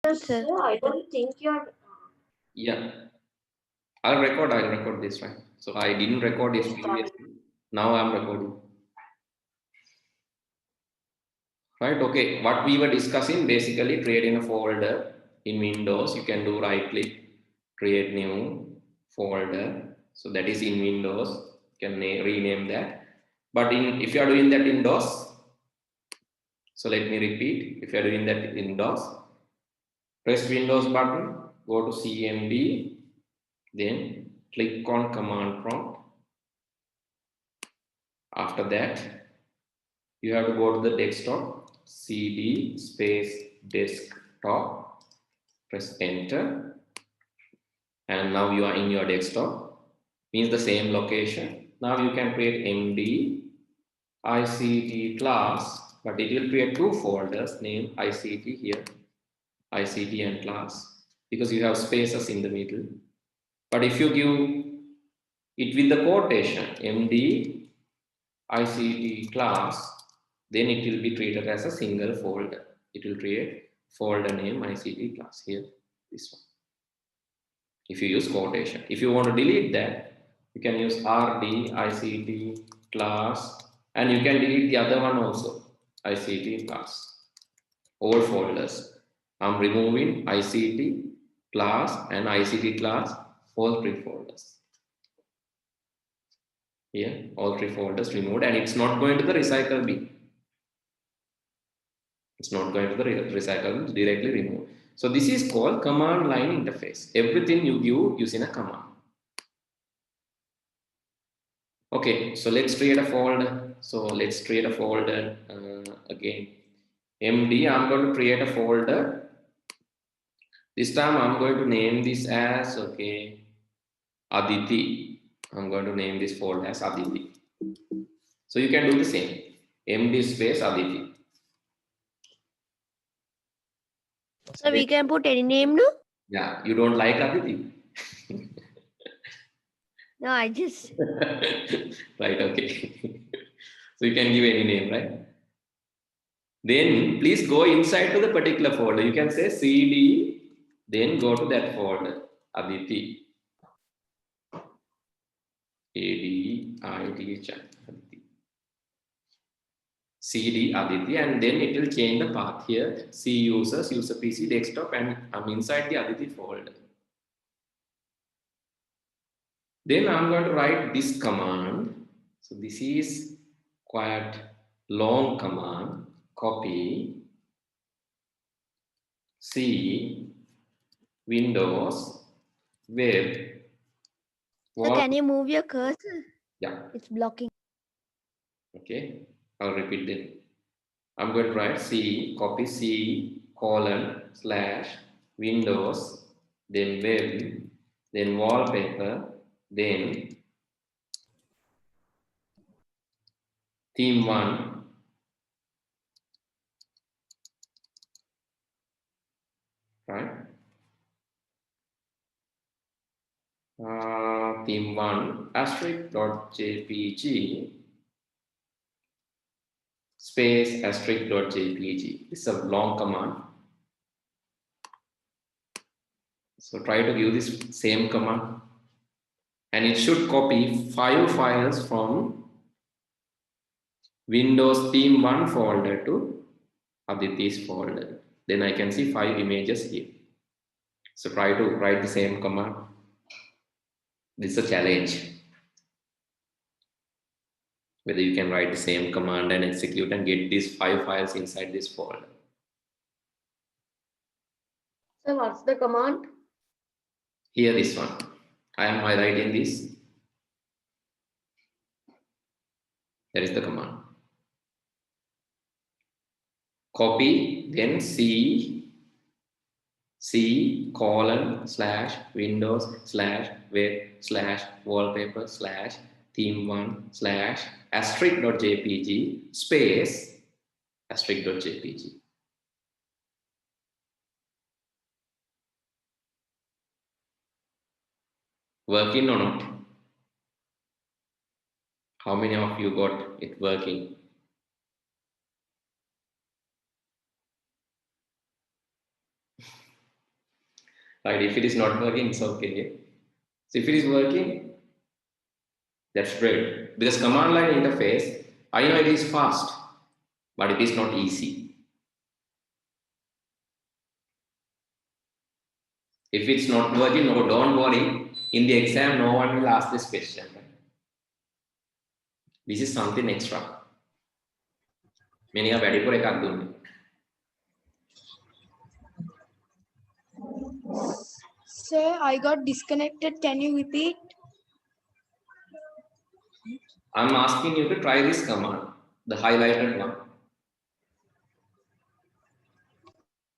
Sir, I don't think you're. Yeah, I'll record this, right? So I didn't record it previously. Now I'm recording. Right, okay. What we were discussing, basically creating a folder in Windows. You can do right click, create new folder. So that is in Windows. You can rename that. But if you are doing that in DOS, so let me repeat. If you are doing that in DOS, press Windows button, go to CMD, then click on command prompt. After that, you have to go to the desktop, CD space desktop, press enter, and now you are in your desktop, means the same location. Now you can create MD ICT class, but it will create two folders named ICT here, ICT and class, because you have spaces in the middle. But if you give it with the quotation MD ICT class, then it will be treated as a single folder. It will create folder name ICT class here, this one. If you use quotation, if you want to delete that, you can use RD ICT class, and you can delete the other one also, ICT class. All folders. I'm removing ICT class and ICT class, all three folders. Here, all three folders removed, and it's not going to the recycle bin. It's not going to the recycle bin, directly removed. So this is called command line interface. Everything you give using a command. Okay, so let's create a folder. So let's create a folder again. MD, I'm going to create a folder. This time I'm going to name this as, okay, Aditi. I'm going to name this folder as Aditi. So you can do the same. MD space Aditi. So we can put any name, no? Yeah, you don't like Aditi? No, I just. Right, okay. So you can give any name, right? Then please go inside to the particular folder. You can say CD, then go to that folder, Aditi. ADITH, Aditi. CD Aditi, and then it will change the path here. C users, user PC, desktop, and I'm inside the Aditi folder. Then I'm going to write this command. So this is quite long command. Copy C Windows Web. So can you move your cursor? Yeah. It's blocking. Okay. I'll repeat that. I'm going to write C, copy C / Windows, then web, then wallpaper, then theme 1, right? Theme 1 *.jpg space *.jpg. This is a long command. So try to give this same command, and it should copy 5 files from Windows theme 1 folder to Aditi's folder. Then I can see 5 images here. So try to write the same command. This is a challenge. Whether you can write the same command and execute and get these 5 files inside this folder. So what's the command? Here, this one. I am highlighting this. That is the command. Copy, then C / Windows / web / wallpaper / theme 1 / *.jpg space *.jpg. Working or not? How many of you got it working? Right? If it is not working, it's okay. So if it is working, that's great. Because command line interface, I know it is fast, but it is not easy. If it's not working, no, don't worry. In the exam, no one will ask this question. This is something extra. Many are ready for a Sir, I got disconnected. Can you repeat? I'm asking you to try this command, the highlighted one.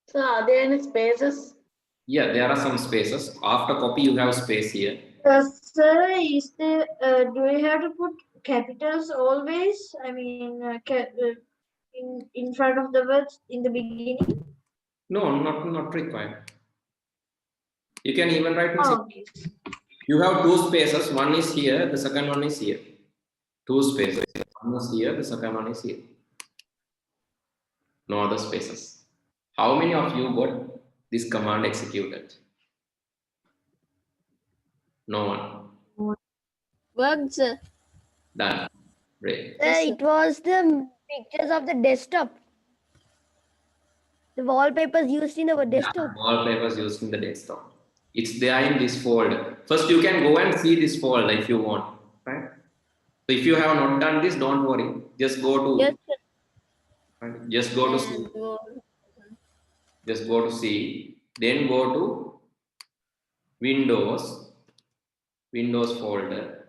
So are there any spaces? Yeah, there are some spaces. After copy, you have space here. Sir, is there, do we have to put capitals always? I mean, in front of the words in the beginning? No, not required. You can even write in Okay. You have two spaces. One is here, the second one is here. Two spaces. One is here, the second one is here. No other spaces. How many of you got this command executed? No one. Worked, sir. Done. Great. It was the pictures of the desktop. The wallpapers used in our desktop. Wallpapers used in the desktop. It's there in this folder. First, you can go and see this folder if you want. Right? So if you have not done this, don't worry. Just go to. Yes, sir. Right? Just go to see. Just go to see. Then go to Windows. Windows folder.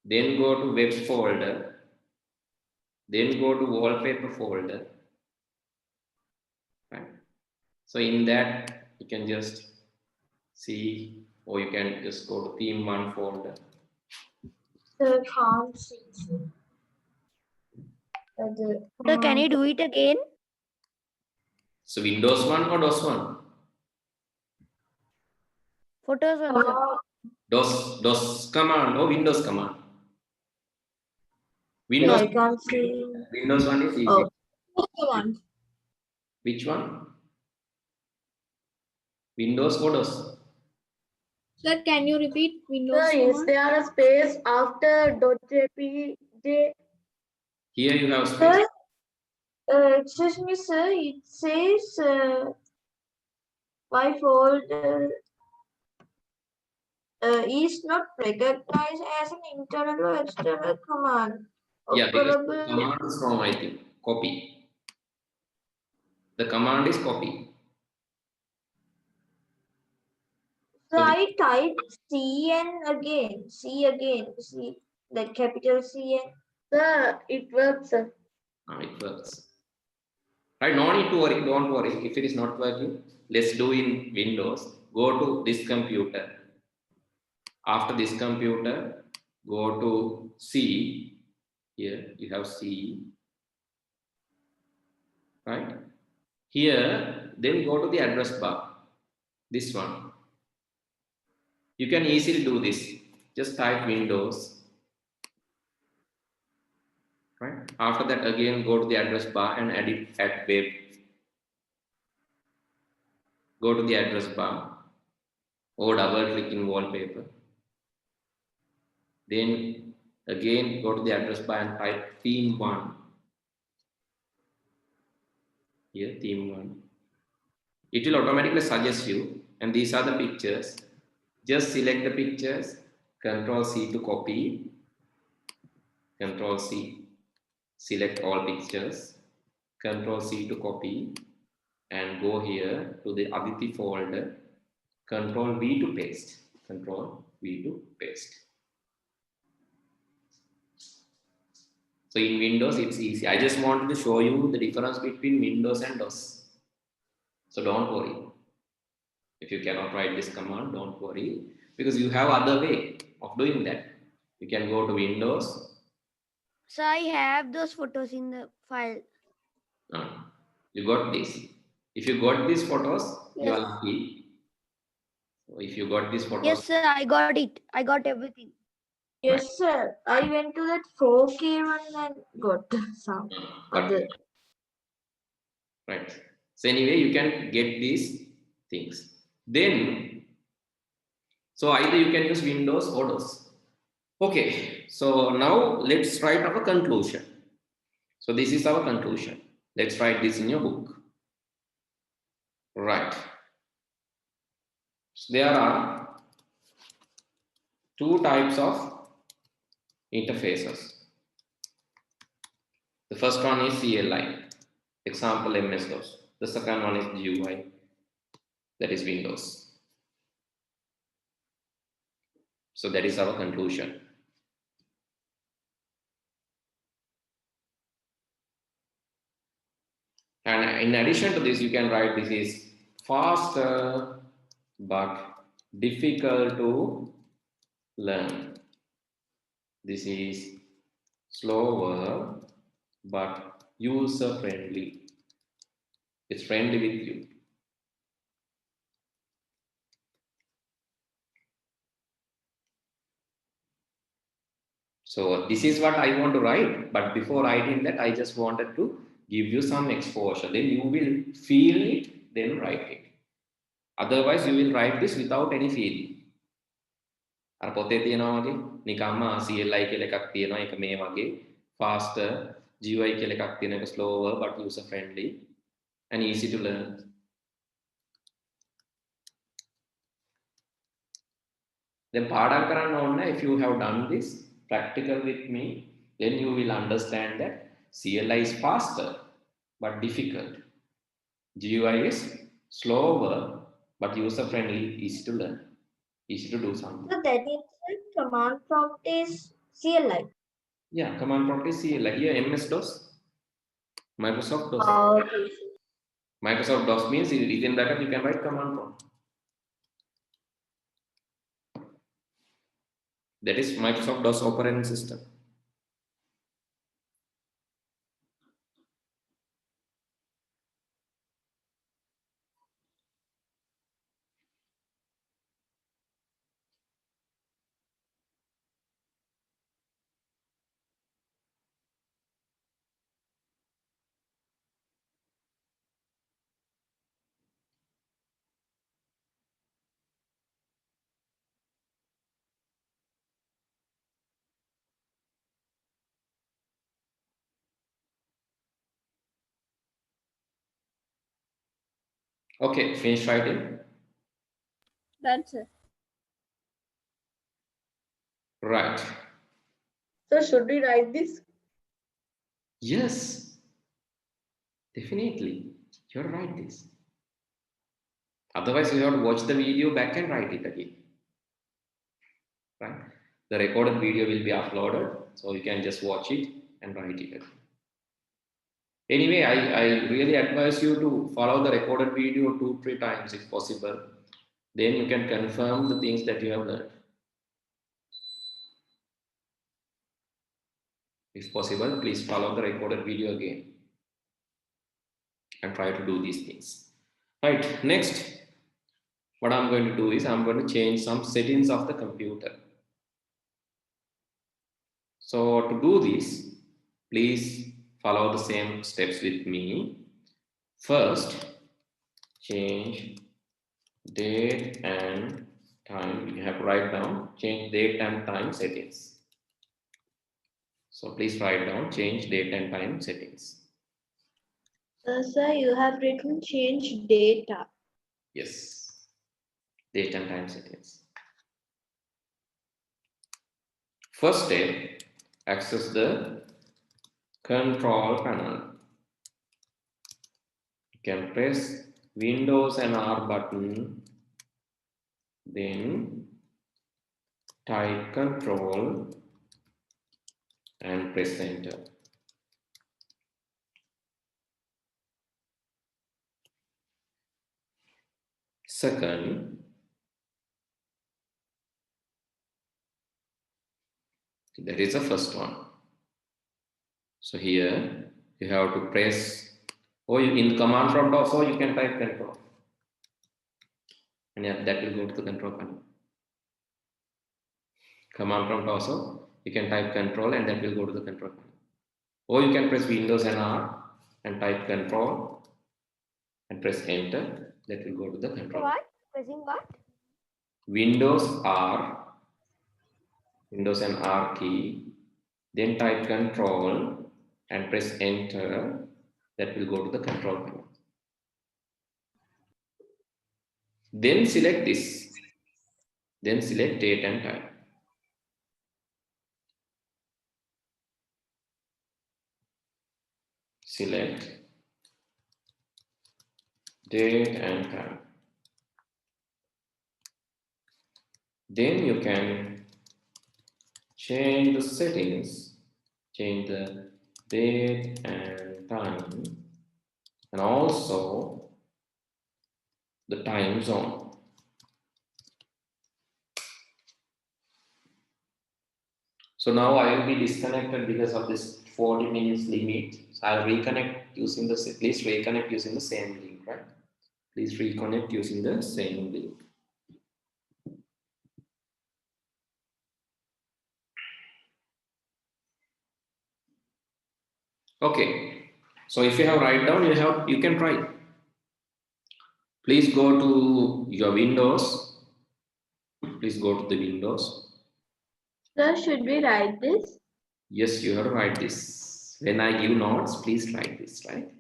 Then go to Web folder. Then go to Wallpaper folder. Right? So in that, you can just see, or you can just go to Theme 1 folder. Sir, can't see. Sir, can you do it again? So Windows 1 or DOS 1? Photos also. DOS command or Windows command? Windows, I can't see. Windows 1 is easy. Oh. One. Which one? Windows or DOS? Sir, can you repeat Windows? Sir, is there a space after .jpg? Here you have space. Sir, excuse me, sir. It says my folder is not recognized as an internal or external command. Yeah, because the Operable. command is wrong, I think. Copy. The command is copy. So I type CN again, C, like capital CN. Sir, it works, sir. It works. Right, no need to worry, don't worry. If it is not working, let's do in Windows. Go to this computer. After this computer, go to C. Here you have C. Right? Here, then go to the address bar. This one. You can easily do this. Just type Windows. Right? After that, again go to the address bar and edit at web. Go to the address bar or double click in wallpaper. Then again go to the address bar and type theme 1. Here, theme 1. It will automatically suggest you, and these are the pictures. Just select the pictures, Control C to copy, Control C, select all pictures, Control C to copy, and go here to the Aditi folder, Control V to paste, Control V to paste. So in Windows, it's easy. I just wanted to show you the difference between Windows and DOS. So don't worry. If you cannot write this command, don't worry, because you have other way of doing that. You can go to Windows. So I have those photos in the file. You got this. If you got these photos, Yes. you are lucky. So if you got these photos, Yes, sir, I got it. I got everything. Yes, sir. I went to that 4K one and got some other. Right. So anyway, you can get these things. Then, so either you can use Windows or DOS. Okay, so now let's write our conclusion. So this is our conclusion. Let's write this in your book. Right. So there are two types of interfaces. The first one is CLI, example MS-DOS. The second one is GUI, that is Windows. So that is our conclusion. And in addition to this, you can write this is faster but difficult to learn. This is slower but user friendly. It's friendly with you. So this is what I want to write, but before writing that, I just wanted to give you some exposure. Then you will feel it, then write it. Otherwise, you will write this without any feeling. අර පොතේ තියෙනවා වගේ නිකම්ම CLI කියලා එකක් තියෙනවා ඒක මේ වගේ faster GUI කියලා එකක් තියෙන එක slower but user friendly and easy to learn. Then පාඩම් කරන්න ඕනේ if you have done this practical with me, then you will understand that CLI is faster but difficult. GUI is slower but user friendly, easy to learn, easy to do something. So that is like command prompt is CLI. Yeah, command prompt is CLI. Here MS-DOS, Microsoft DOS. Okay. Microsoft DOS means within that you can write command prompt. That is Microsoft DOS operating system. Okay, finish writing. That's it. Right. So should we write this? Yes, definitely. You're right this. Otherwise, you have to watch the video back and write it again. Right? The recorded video will be uploaded, so you can just watch it and write it again. Anyway, I really advise you to follow the recorded video 2-3 times if possible. Then you can confirm the things that you have learned. If possible, please follow the recorded video again and try to do these things. Right, next, what I'm going to do is I'm going to change some settings of the computer. So to do this, please follow the same steps with me. First, change date and time. You have to write down, change date and time settings. So please write down, change date and time settings. Sir, you have written change data. Yes, date and time settings. First step, access the control panel. You can press Windows and R button, then type control and press enter. Second, that is the first one. So here you have to press, or in the command prompt also you can type control, and yeah, that will go to the control panel. Command prompt also you can type control and that will go to the control panel. Or you can press Windows and R and type control and press enter, that will go to the control. What? Pressing what? Windows and R key, then type control and press enter. That will go to the control panel. Then select this. Then select date and time. Select date and time. Then you can change the settings, change the date and time, and also the time zone. So now I will be disconnected because of this 40 minutes limit. So I'll reconnect using the, please reconnect using the same link, right? Please reconnect using the same link. Okay, so if you have write down, you can try. Please go to your Windows. Please go to the Windows. Sir, should we write this? Yes, you have to write this. When I give notes, please write this, right?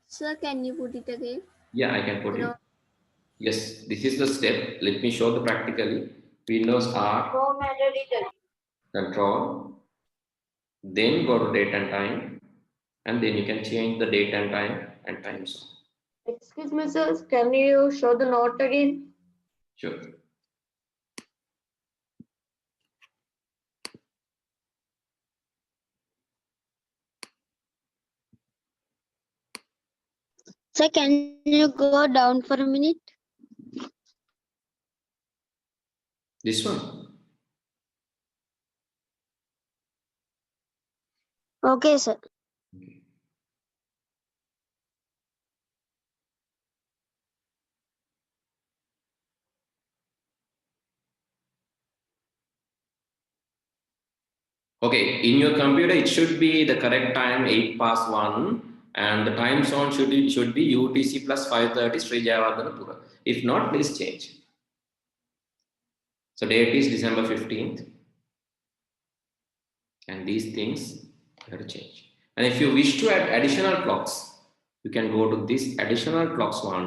Sir, can you put it again? Yeah, I can put it. Yes, this is the step. Let me show the practically. Windows R, Formatted it. control, then go to date and time, and then you can change the date and time zone. Excuse me, sir. Can you show the note again? Sure. Sir, can you go down for a minute? This one. Okay, sir. Okay, in your computer, it should be the correct time 8:01, and the time zone should be UTC plus 5:30 Sri Jayawardhanapura. If not, please change. So date is December 15th, and these things you have to change. And if you wish to add additional clocks, you can go to this additional clocks one.